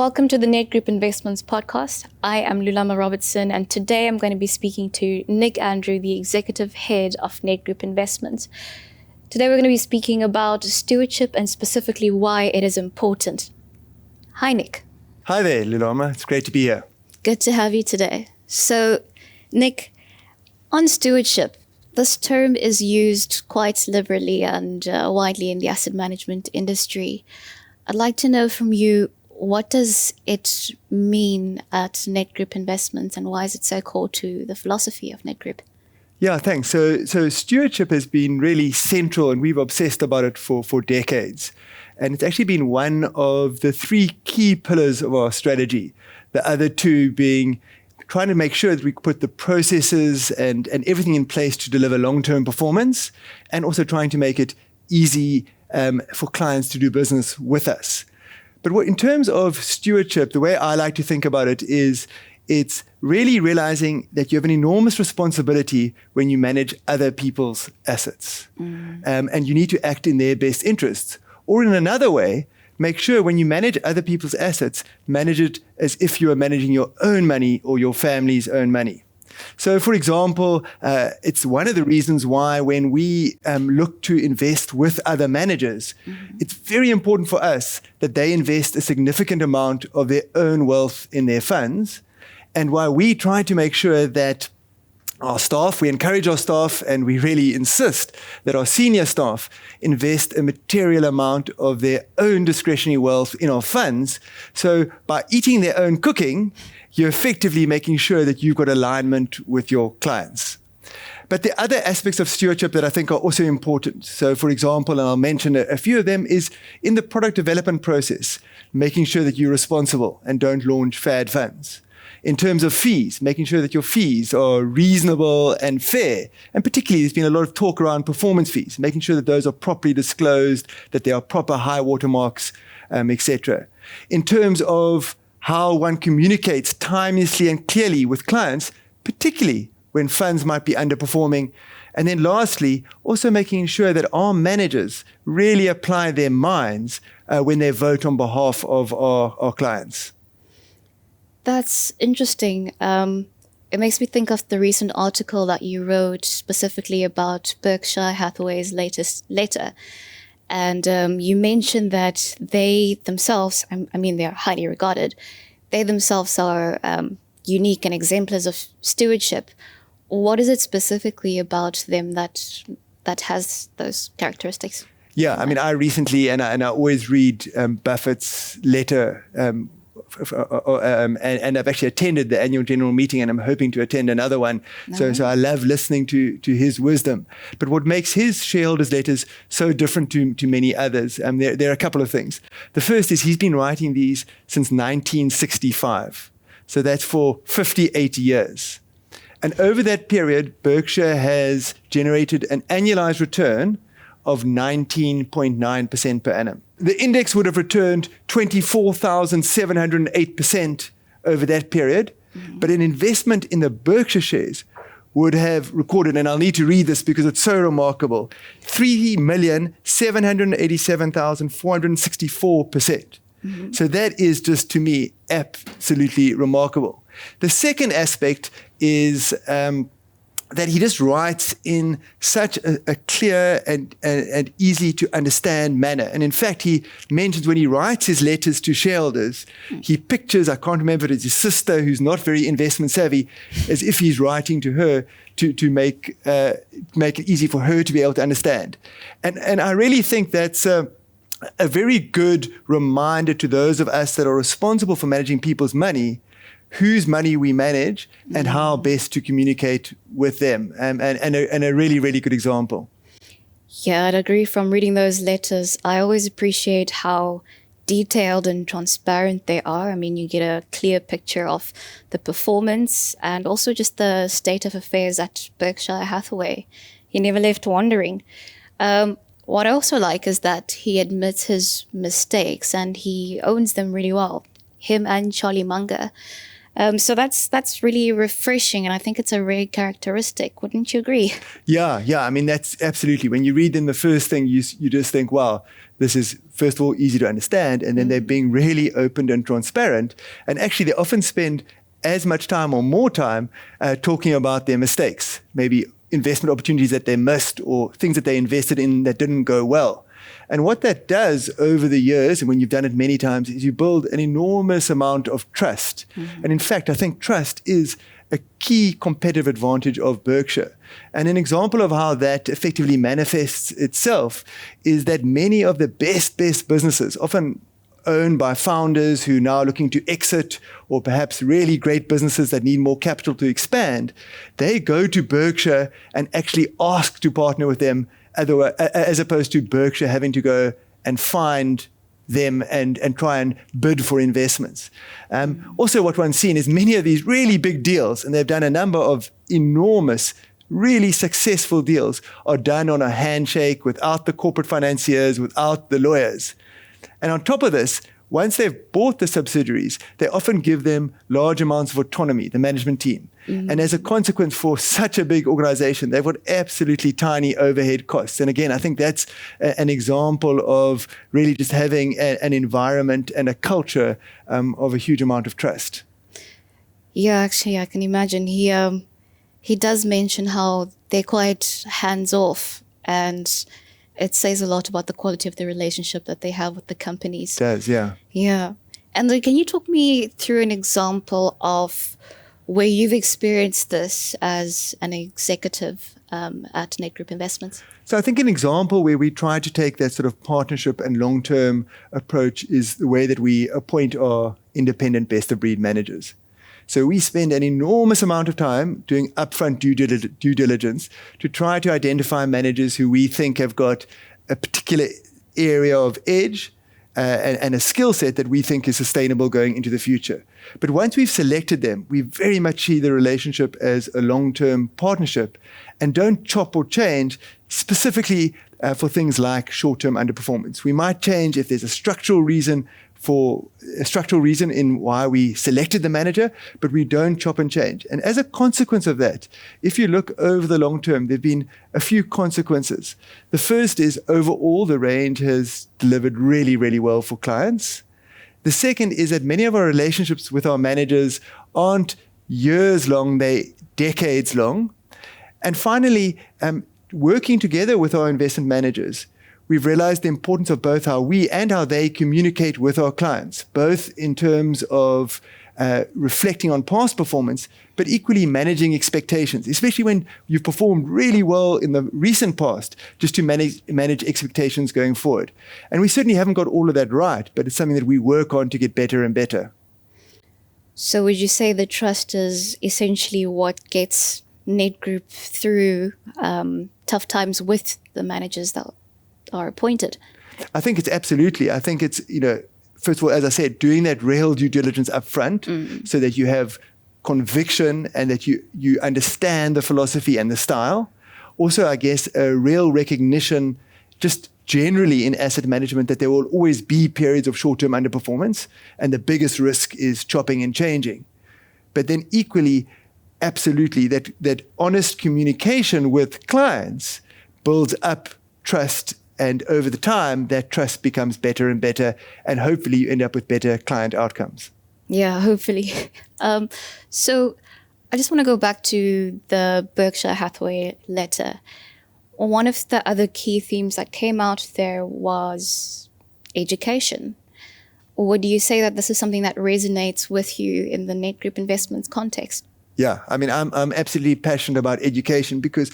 welcome to the Nedgroup Investments podcast. I am Lulama Robertson, and today I'm going to be speaking to Nic Andrew, the executive head of Nedgroup Investments. Today we're going to be speaking about stewardship and specifically why it is important. Hi, Nic. Hi there, Lulama. It's great to be here. Good to have you today. So, Nic, on stewardship, this term is used quite liberally and widely in the asset management industry. I'd like to know from you, what does it mean at Nedgroup Investments and why is it so core to the philosophy of Nedgroup? Yeah, thanks. So stewardship has been really central and we've obsessed about it for decades. And it's actually been one of the three key pillars of our strategy. The other two being trying to make sure that we put the processes and everything in place to deliver long-term performance, and also trying to make it easy for clients to do business with us. But in terms of stewardship, the way I like to think about it is it's really realizing that you have an enormous responsibility when you manage other people's assets. And you need to act in their best interests. Or in another way, make sure when you manage other people's assets, manage it as if you are managing your own money or your family's own money. So, for example, it's one of the reasons why when we look to invest with other managers, it's very important for us that they invest a significant amount of their own wealth in their funds, and why we try to make sure that our staff, we encourage our staff, and we really insist that our senior staff invest a material amount of their own discretionary wealth in our funds. So by eating their own cooking, you're effectively making sure that you've got alignment with your clients. But the other aspects of stewardship that I think are also important. So for example, and I'll mention a few of them, is in the product development process, making sure that you're responsible and don't launch fad funds. In terms of fees, making sure that your fees are reasonable and fair. And particularly, there's been a lot of talk around performance fees, making sure that those are properly disclosed, that there are proper high watermarks, etc. In terms of how one communicates timelessly and clearly with clients, particularly when funds might be underperforming. And then lastly, also making sure that our managers really apply their minds when they vote on behalf of our clients. That's interesting. It makes me think of the recent article that you wrote specifically about Berkshire Hathaway's latest letter. And you mentioned that they themselves, they're highly regarded, they themselves are unique and exemplars of stewardship. What is it specifically about them that has those characteristics? Yeah, I recently, and I always read Buffett's letter, and I've actually attended the annual general meeting, and I'm hoping to attend another one. So I love listening to his wisdom. But what makes his shareholders' letters so different to many others? There are a couple of things. The first is he's been writing these since 1965. So that's for 58 years. And over that period, Berkshire has generated an annualized return of 19.9% per annum. The index would have returned 24,708% over that period, but an investment in the Berkshire shares would have recorded, and I'll need to read this because it's so remarkable, 3,787,464%. So that is just, to me, absolutely remarkable. The second aspect is that he just writes in such a clear and easy to understand manner. And in fact, he mentions when he writes his letters to shareholders, he pictures, I can't remember if it's his sister who's not very investment savvy, as if he's writing to her to make it easy for her to be able to understand. And I really think that's a very good reminder to those of us that are responsible for managing people's money, whose money we manage and how best to communicate with them, and a really, really good example. Yeah, I'd agree. From reading those letters, I always appreciate how detailed and transparent they are. You get a clear picture of the performance and also just the state of affairs at Berkshire Hathaway. He never left wondering. What I also like is that he admits his mistakes and he owns them really well, him and Charlie Munger. So that's really refreshing, and I think it's a rare characteristic. Wouldn't you agree? Yeah. I mean, that's absolutely. When you read them, the first thing you just think, wow, this is, first of all, easy to understand. And then they're being really open and transparent. And actually, they often spend as much time or more time talking about their mistakes, maybe investment opportunities that they missed or things that they invested in that didn't go well. And what that does over the years, and when you've done it many times, is you build an enormous amount of trust. And in fact, I think trust is a key competitive advantage of Berkshire. And an example of how that effectively manifests itself is that many of the best businesses, often owned by founders who are now looking to exit, or perhaps really great businesses that need more capital to expand, they go to Berkshire and actually ask to partner with them, as opposed to Berkshire having to go and find them and try and bid for investments. Also, what one's seen is many of these really big deals, and they've done a number of enormous, really successful deals, are done on a handshake without the corporate financiers, without the lawyers. And on top of this, once they've bought the subsidiaries, they often give them large amounts of autonomy, the management team. And as a consequence, for such a big organization, they've got absolutely tiny overhead costs. And again, I think that's an example of really just having an environment and a culture of a huge amount of trust. Yeah, actually, I can imagine. He does mention how they're quite hands-off, and it says a lot about the quality of the relationship that they have with the companies. It does, yeah. Yeah. And can you talk me through an example of where you've experienced this as an executive at Nedgroup Investments? So I think an example where we try to take that sort of partnership and long-term approach is the way that we appoint our independent best-of-breed managers. So we spend an enormous amount of time doing upfront due diligence to try to identify managers who we think have got a particular area of edge and a skill set that we think is sustainable going into the future. But once we've selected them, we very much see the relationship as a long-term partnership and don't chop or change specifically for things like short-term underperformance. We might change if there's a structural reason in why we selected the manager, but we don't chop and change. And as a consequence of that, if you look over the long term, there have been a few consequences. The first is overall the range has delivered really, really well for clients. The second is that many of our relationships with our managers aren't years long, they're decades long. And finally, working together with our investment managers, we've realized the importance of both how we and how they communicate with our clients, both in terms of reflecting on past performance, but equally managing expectations, especially when you've performed really well in the recent past, just to manage expectations going forward. And we certainly haven't got all of that right, but it's something that we work on to get better and better. So would you say the trust is essentially what gets Nedgroup through tough times with the managers that are appointed? I think it's absolutely. I think it's, first of all, as I said, doing that real due diligence up front so that you have conviction and that you understand the philosophy and the style. Also, I guess, a real recognition just generally in asset management that there will always be periods of short-term underperformance and the biggest risk is chopping and changing. But then equally, absolutely, that honest communication with clients builds up trust, and over the time, that trust becomes better and better, and hopefully you end up with better client outcomes. Yeah, hopefully. So I just want to go back to the Berkshire Hathaway letter. One of the other key themes that came out there was education. Or do you say that this is something that resonates with you in the Nedgroup Investments context? Yeah, I mean, I'm absolutely passionate about education because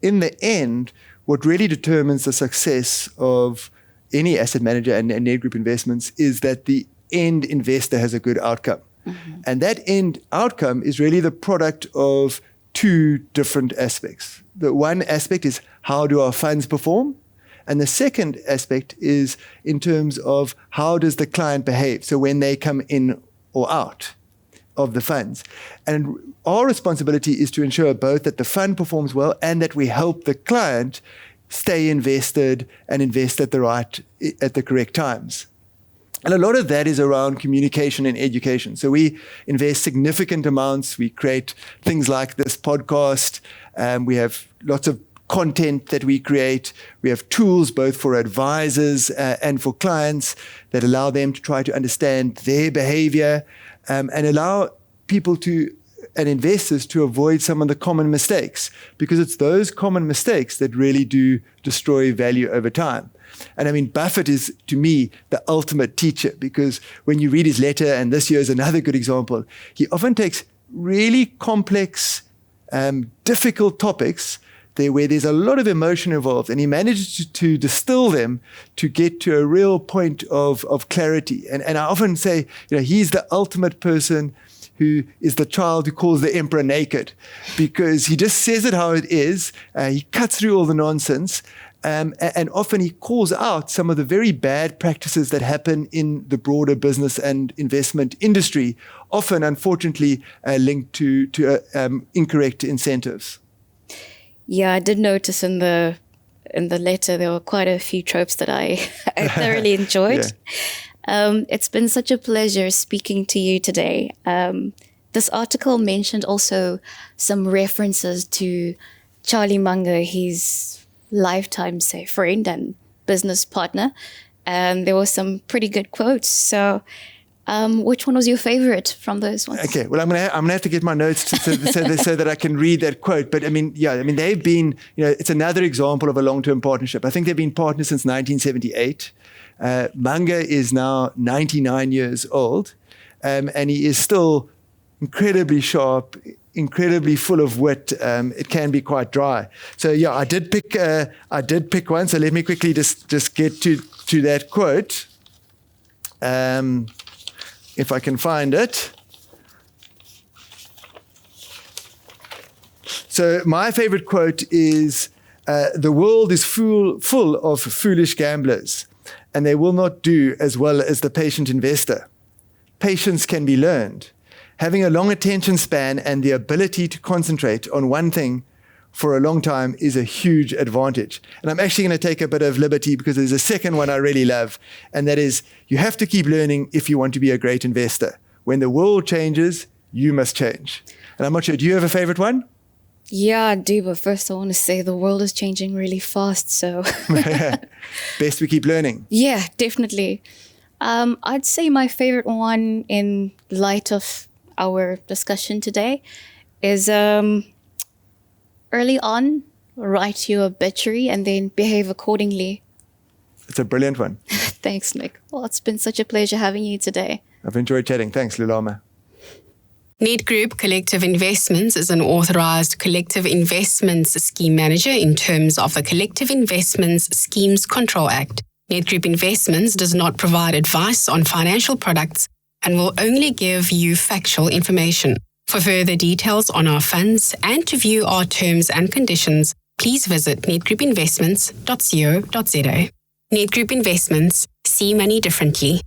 in the end, what really determines the success of any asset manager and Nedgroup Investments is that the end investor has a good outcome. And that end outcome is really the product of two different aspects. The one aspect is how do our funds perform? And the second aspect is in terms of how does the client behave? So when they come in or out of the funds. And our responsibility is to ensure both that the fund performs well and that we help the client stay invested and invest at the correct times. And a lot of that is around communication and education. So we invest significant amounts. We create things like this podcast. We have lots of content that we create. We have tools both for advisors and for clients that allow them to try to understand their behavior and allow people and investors to avoid some of the common mistakes, because it's those common mistakes that really do destroy value over time. And I mean, Buffett is, to me, the ultimate teacher, because when you read his letter, and this year is another good example, he often takes really complex, difficult topics where there's a lot of emotion involved, and he manages to distill them to get to a real point of clarity. And I often say, he's the ultimate person who is the child who calls the emperor naked, because he just says it how it is. He cuts through all the nonsense. And often he calls out some of the very bad practices that happen in the broader business and investment industry, often, unfortunately, linked to incorrect incentives. Yeah, I did notice in the letter there were quite a few tropes that I thoroughly enjoyed. Yeah. It's been such a pleasure speaking to you today. This article mentioned also some references to Charlie Munger, his lifetime, say, friend and business partner. And there were some pretty good quotes. So which one was your favorite from those ones? Okay, well, I'm gonna have to get my notes so that I can read that quote. But they've been, it's another example of a long-term partnership. I think they've been partners since 1978. Munger is now 99 years old, and he is still incredibly sharp, incredibly full of wit. It can be quite dry. So I did pick one. So let me quickly just get to that quote. If I can find it. So my favorite quote is, "The world is full of foolish gamblers, and they will not do as well as the patient investor. Patience can be learned. Having a long attention span and the ability to concentrate on one thing for a long time is a huge advantage." And I'm actually going to take a bit of liberty, because there's a second one I really love, and that is, you have to keep learning if you want to be a great investor. When the world changes, you must change. And I'm not sure, do you have a favorite one? Yeah, I do, but first I want to say the world is changing really fast, so... Best we keep learning. Yeah, definitely. I'd say my favorite one, in light of our discussion today, is early on, write your obituary and then behave accordingly. It's a brilliant one. Thanks, Nic. Well, it's been such a pleasure having you today. I've enjoyed chatting. Thanks, Lulama. Nedgroup Collective Investments is an authorized collective investments scheme manager in terms of the Collective Investments Schemes Control Act. Nedgroup Investments does not provide advice on financial products and will only give you factual information. For further details on our funds and to view our terms and conditions, please visit nedgroupinvestments.co.za. Nedgroup Investments, see money differently.